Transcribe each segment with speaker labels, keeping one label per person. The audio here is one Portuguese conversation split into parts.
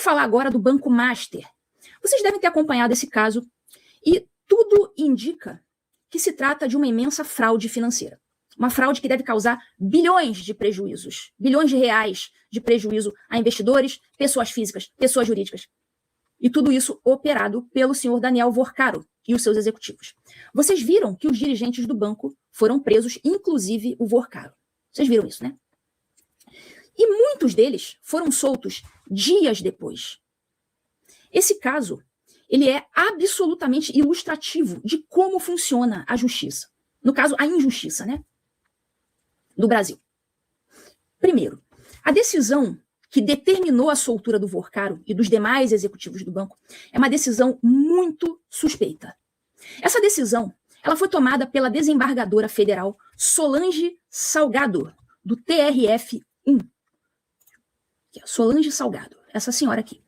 Speaker 1: falar agora do Banco Master. Vocês devem ter acompanhado esse caso e tudo indica que se trata de uma imensa fraude financeira. Uma fraude que deve causar bilhões de prejuízos, bilhões de reais de prejuízo a investidores, pessoas físicas, pessoas jurídicas. E tudo isso operado pelo senhor Daniel Vorcaro e os seus executivos. Vocês viram que os dirigentes do banco foram presos, inclusive o Vorcaro. Vocês viram isso, né? E muitos deles foram soltos dias depois. Esse caso, ele é absolutamente ilustrativo de como funciona a justiça. No caso, a injustiça, né? Do Brasil. Primeiro, a decisão que determinou a soltura do Vorcaro e dos demais executivos do banco é uma decisão muito suspeita. Essa decisão, ela foi tomada pela desembargadora federal Solange Salgado, do TRF1. Solange Salgado, essa senhora aqui.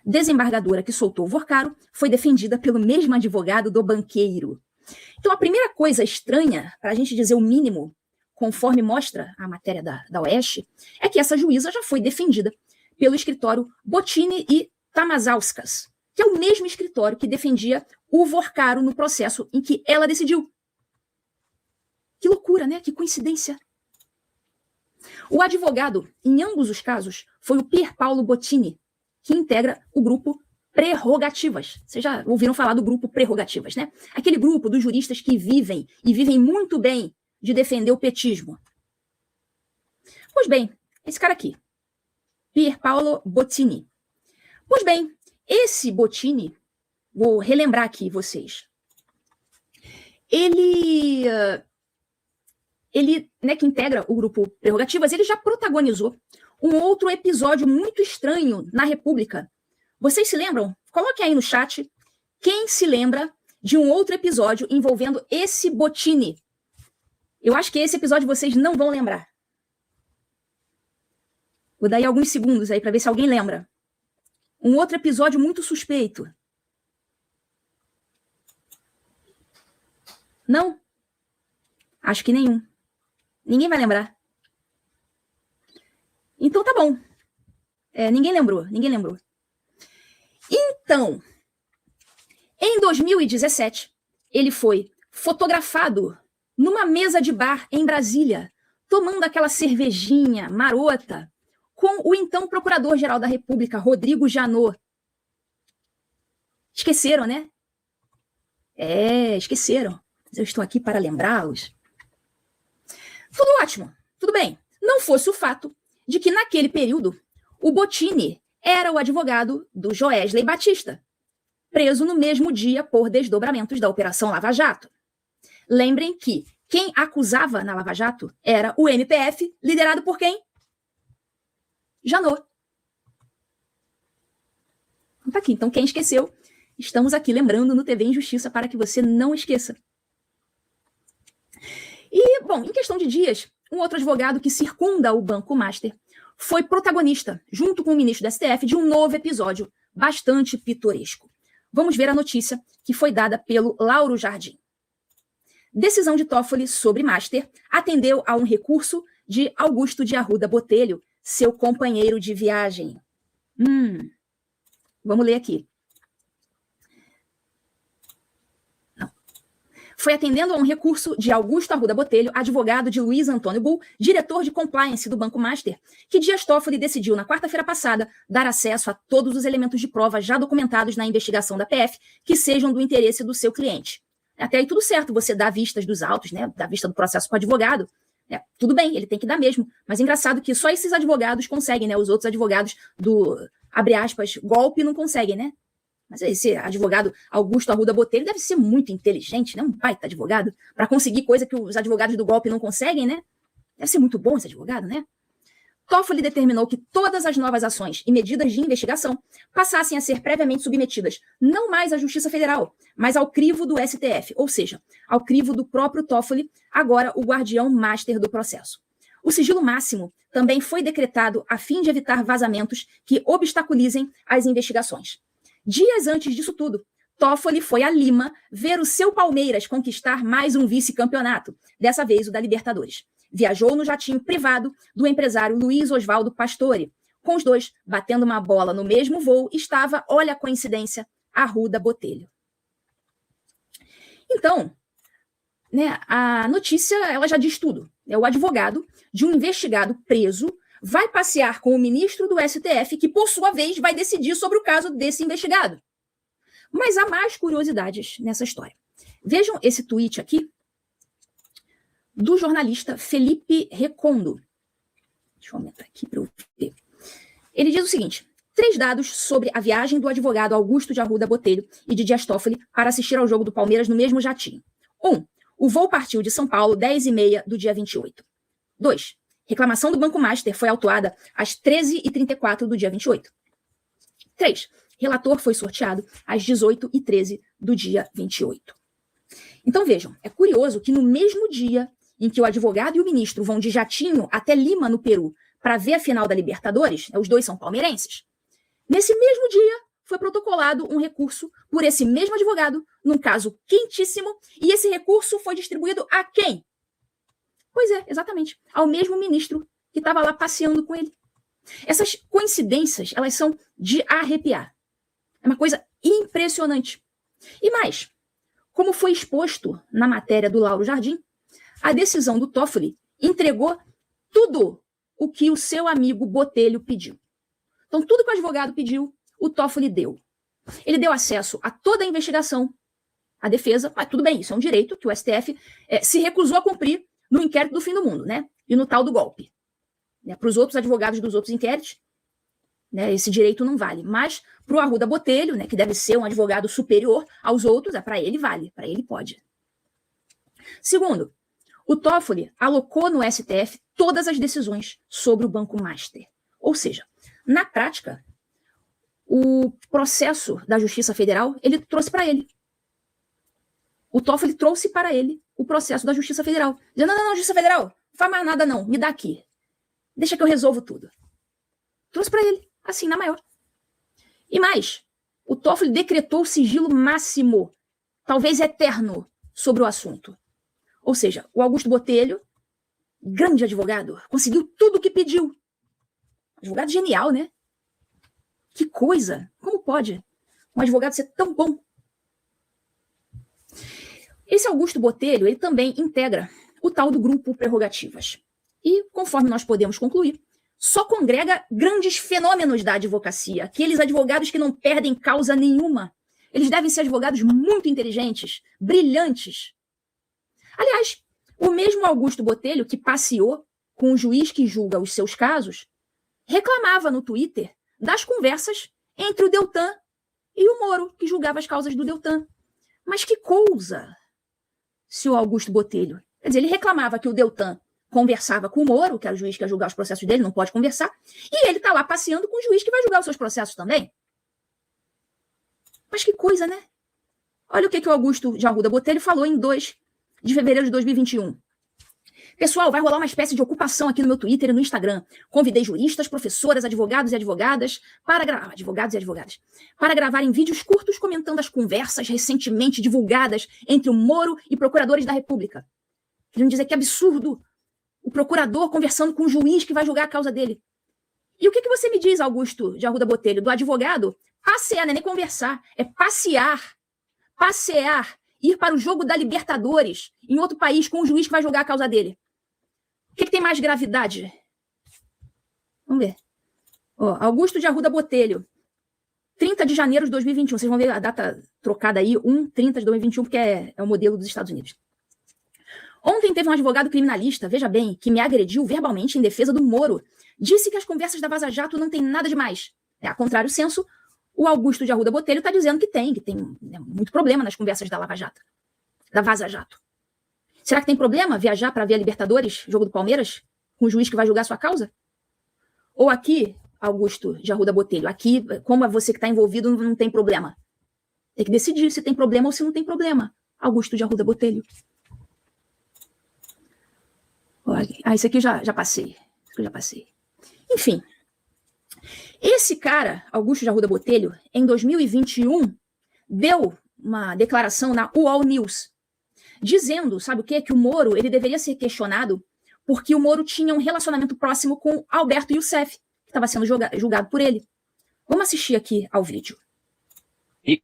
Speaker 1: Desembargadora que soltou o Vorcaro foi defendida pelo mesmo advogado do banqueiro. Então, a primeira coisa estranha, para a gente dizer o mínimo, conforme mostra a matéria da Oeste, é que essa juíza já foi defendida pelo escritório Bottini e Tamazauskas, que é o mesmo escritório que defendia o Vorcaro no processo em que ela decidiu. Que loucura, né? Que coincidência. O advogado, em ambos os casos, foi o Pier Paolo Bottini, que integra o grupo Prerrogativas. Vocês já ouviram falar do grupo Prerrogativas, né? Aquele grupo dos juristas que vivem, e vivem muito bem, de defender o petismo. Pois bem, esse cara aqui, Pier Paolo Bottini. Pois bem, esse Bottini, vou relembrar aqui vocês, ele né, que integra o grupo Prerrogativas, ele já protagonizou um outro episódio muito estranho na República. Vocês se lembram? Coloquem aí no chat quem se lembra de um outro episódio envolvendo esse Bottini. Eu acho que esse episódio vocês não vão lembrar. Vou dar aí alguns segundos aí para ver se alguém lembra. Um outro episódio muito suspeito. Não? Acho que nenhum. Ninguém vai lembrar. Então tá bom. Ninguém lembrou. Então, em 2017, ele foi fotografado numa mesa de bar em Brasília, tomando aquela cervejinha marota com o então Procurador-Geral da República, Rodrigo Janot. Esqueceram, né? Esqueceram. Mas eu estou aqui para lembrá-los. Tudo ótimo, tudo bem. Não fosse o fato de que, naquele período, o Bottini era o advogado do Joesley Batista, preso no mesmo dia por desdobramentos da Operação Lava Jato. Lembrem que quem acusava na Lava Jato era o MPF, liderado por quem? Janot. Tá aqui. Então, quem esqueceu, estamos aqui lembrando no TV Injustiça para que você não esqueça. E, bom, em questão de dias, um outro advogado que circunda o Banco Master foi protagonista, junto com o ministro do STF, de um novo episódio bastante pitoresco. Vamos ver a notícia que foi dada pelo Lauro Jardim. Decisão de Toffoli sobre Master atendeu a um recurso de Augusto de Arruda Botelho, seu companheiro de viagem. Vamos ler aqui. Não. Foi atendendo a um recurso de Augusto Arruda Botelho, advogado de Luiz Antônio Bull, diretor de compliance do Banco Master, que Dias Toffoli decidiu na quarta-feira passada dar acesso a todos os elementos de prova já documentados na investigação da PF que sejam do interesse do seu cliente. Até aí tudo certo, você dá vistas dos autos, né? Dá vista do processo para o advogado. Tudo bem, ele tem que dar mesmo. Mas é engraçado que só esses advogados conseguem, né? Os outros advogados do, abre aspas, golpe não conseguem, né? Mas esse advogado Augusto Arruda Botelho deve ser muito inteligente, né? Um baita advogado, para conseguir coisa que os advogados do golpe não conseguem, né? Deve ser muito bom esse advogado, né? Toffoli determinou que todas as novas ações e medidas de investigação passassem a ser previamente submetidas não mais à Justiça Federal, mas ao crivo do STF, ou seja, ao crivo do próprio Toffoli, agora o guardião master do processo. O sigilo máximo também foi decretado a fim de evitar vazamentos que obstaculizem as investigações. Dias antes disso tudo, Toffoli foi a Lima ver o seu Palmeiras conquistar mais um vice-campeonato, dessa vez o da Libertadores. Viajou no jatinho privado do empresário Luiz Oswaldo Pastore, com os dois batendo uma bola no mesmo voo, estava, olha a coincidência, Arruda Botelho. Então, né, a notícia ela já diz tudo. O advogado de um investigado preso vai passear com o ministro do STF, que, por sua vez, vai decidir sobre o caso desse investigado. Mas há mais curiosidades nessa história. Vejam esse tweet aqui do jornalista Felipe Recondo. Deixa eu aumentar aqui para eu ver. Ele diz o seguinte: 3 dados sobre a viagem do advogado Augusto de Arruda Botelho e de Dias Toffoli para assistir ao jogo do Palmeiras no mesmo jatinho. 1. O voo partiu de São Paulo 10h30 do dia 28. 2. Reclamação do Banco Master foi autuada às 13h34 do dia 28. 3. Relator foi sorteado às 18h13 do dia 28. Então vejam, é curioso que no mesmo dia em que o advogado e o ministro vão de jatinho até Lima, no Peru, para ver a final da Libertadores, os dois são palmeirenses, nesse mesmo dia foi protocolado um recurso por esse mesmo advogado, num caso quentíssimo, e esse recurso foi distribuído a quem? Pois é, exatamente, ao mesmo ministro que estava lá passeando com ele. Essas coincidências, elas são de arrepiar. É uma coisa impressionante. E mais, como foi exposto na matéria do Lauro Jardim, a decisão do Toffoli entregou tudo o que o seu amigo Botelho pediu. Então, tudo que o advogado pediu, o Toffoli deu. Ele deu acesso a toda a investigação, a defesa, mas tudo bem, isso é um direito que o STF se recusou a cumprir no inquérito do fim do mundo, né? E no tal do golpe. Para os outros advogados dos outros inquéritos, né, esse direito não vale. Mas para o Arruda Botelho, né, que deve ser um advogado superior aos outros, para ele vale, para ele pode. Segundo, o Toffoli alocou no STF todas as decisões sobre o Banco Master. Ou seja, na prática, o processo da Justiça Federal, ele trouxe para ele. O Toffoli trouxe para ele o processo da Justiça Federal. Dizendo, não, Justiça Federal, não faz mais nada não, me dá aqui. Deixa que eu resolvo tudo. Trouxe para ele, assim, na maior. E mais, o Toffoli decretou o sigilo máximo, talvez eterno, sobre o assunto. Ou seja, o Augusto Botelho, grande advogado, conseguiu tudo o que pediu. Advogado genial, né? Que coisa! Como pode um advogado ser tão bom? Esse Augusto Botelho, ele também integra o tal do grupo Prerrogativas. E, conforme nós podemos concluir, só congrega grandes fenômenos da advocacia, aqueles advogados que não perdem causa nenhuma. Eles devem ser advogados muito inteligentes, brilhantes. Aliás, o mesmo Augusto Botelho, que passeou com o juiz que julga os seus casos, reclamava no Twitter das conversas entre o Deltan e o Moro, que julgava as causas do Deltan. Mas que coisa, senhor Augusto Botelho. Quer dizer, ele reclamava que o Deltan conversava com o Moro, que era o juiz que ia julgar os processos dele, não pode conversar, e ele está lá passeando com o juiz que vai julgar os seus processos também. Mas que coisa, né? Olha o que o Augusto de Arruda Botelho falou em 2 de fevereiro de 2021. Pessoal, vai rolar uma espécie de ocupação aqui no meu Twitter e no Instagram. Convidei juristas, professoras, advogados e advogadas para gravarem vídeos curtos comentando as conversas recentemente divulgadas entre o Moro e procuradores da República. Queriam dizer que absurdo o procurador conversando com o juiz que vai julgar a causa dele. E o que você me diz, Augusto de Arruda Botelho, do advogado? Passear, não é nem conversar, é passear. Passear, ir para o jogo da Libertadores em outro país com o juiz que vai julgar a causa dele. O que tem mais gravidade? Vamos ver. Augusto de Arruda Botelho, 30 de janeiro de 2021. Vocês vão ver a data trocada aí, 1/30 de 2021, porque é o modelo dos Estados Unidos. Ontem teve um advogado criminalista, veja bem, que me agrediu verbalmente em defesa do Moro. Disse que as conversas da Vaza Jato não tem nada demais. A contrário senso, o Augusto de Arruda Botelho está dizendo que tem muito problema nas conversas da Lava Jato, da Vaza Jato. Será que tem problema viajar para ver a Libertadores, jogo do Palmeiras, com o juiz que vai julgar a sua causa? Ou aqui, Augusto de Arruda Botelho, aqui, como é você que está envolvido, não tem problema. Tem que decidir se tem problema ou se não tem problema. Augusto de Arruda Botelho. Isso aqui já passei. Enfim, esse cara, Augusto de Arruda Botelho, em 2021, deu uma declaração na UOL News, dizendo, sabe o quê? Que o Moro ele deveria ser questionado porque o Moro tinha um relacionamento próximo com Alberto Youssef, que estava sendo julgado por ele. Vamos assistir aqui ao vídeo.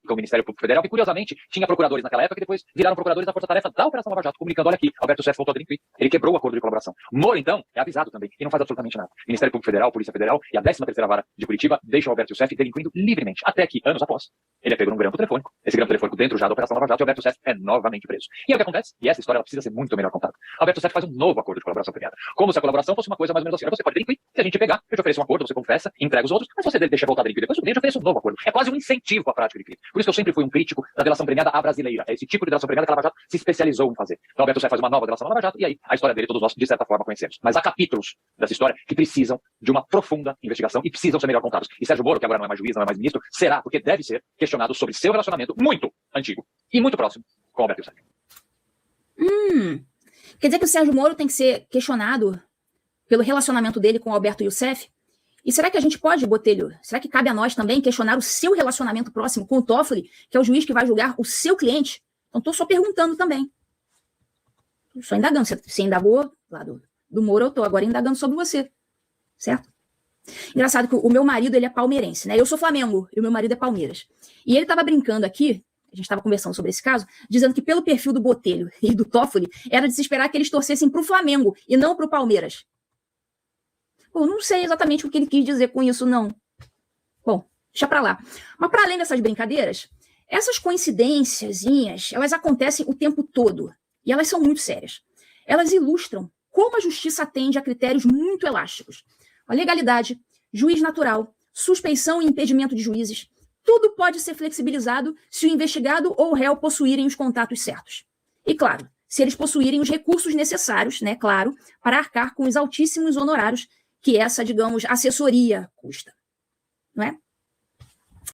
Speaker 2: O Ministério Público Federal, que curiosamente tinha procuradores naquela época, que depois viraram procuradores da Força Tarefa da Operação Lava Jato, comunicando, olha aqui, Alberto Seff voltou a delinquir. Ele quebrou o acordo de colaboração. Moro, então, é avisado também, e não faz absolutamente nada. Ministério Público Federal, Polícia Federal e a 13ª Vara de Curitiba deixam o Alberto Seff delinquindo livremente, até que, anos após, ele é pego num grampo telefônico. Esse grampo telefônico dentro já da Operação Lava Jato, e Alberto Seff é novamente preso. E aí o que acontece? E essa história ela precisa ser muito melhor contada. Alberto Seff faz um novo acordo de colaboração premiada. Como se a colaboração fosse uma coisa mais ou menos assim. Você pode delinquir, se a gente pegar, eu te ofereço um acordo, você confessa, entrega os outros, mas se você deixa voltar a delinquir depois, eu te ofereço um novo acordo. É quase um incentivo à prática de crime. Por isso que eu sempre fui um crítico da delação premiada à brasileira. É esse tipo de delação premiada que a Lava Jato se especializou em fazer. Então, Alberto Seff faz uma nova delação à Lava Jato, e aí a história dele todos nós, de certa forma, conhecemos. Mas há capítulos dessa história que precisam de uma profunda investigação e precisam ser melhor contados. E Sérgio Moro, que agora não é mais juiz, não é mais ministro, será, porque deve ser questionado sobre seu relacionamento muito antigo e muito próximo com Alberto Seff.
Speaker 1: Quer dizer que o Sérgio Moro tem que ser questionado pelo relacionamento dele com o Alberto Youssef? E será que a gente pode, Botelho, será que cabe a nós também questionar o seu relacionamento próximo com o Toffoli, que é o juiz que vai julgar o seu cliente? Então estou só perguntando também. Só indagando. Você indagou lá do Moro, eu estou agora indagando sobre você. Certo? Engraçado que o meu marido, ele é palmeirense, né? Eu sou Flamengo e o meu marido é Palmeiras. E ele estava brincando aqui, a gente estava conversando sobre esse caso, dizendo que pelo perfil do Botelho e do Toffoli, era de se esperar que eles torcessem para o Flamengo e não para o Palmeiras. Bom, não sei exatamente o que ele quis dizer com isso, não. Bom, deixa pra lá. Mas para além dessas brincadeiras, essas coincidênciazinhas, elas acontecem o tempo todo. E elas são muito sérias. Elas ilustram como a justiça atende a critérios muito elásticos. A legalidade, juiz natural, suspeição e impedimento de juízes, tudo pode ser flexibilizado se o investigado ou o réu possuírem os contatos certos. E claro, se eles possuírem os recursos necessários, né, claro, para arcar com os altíssimos honorários que essa, digamos, assessoria custa. Não é?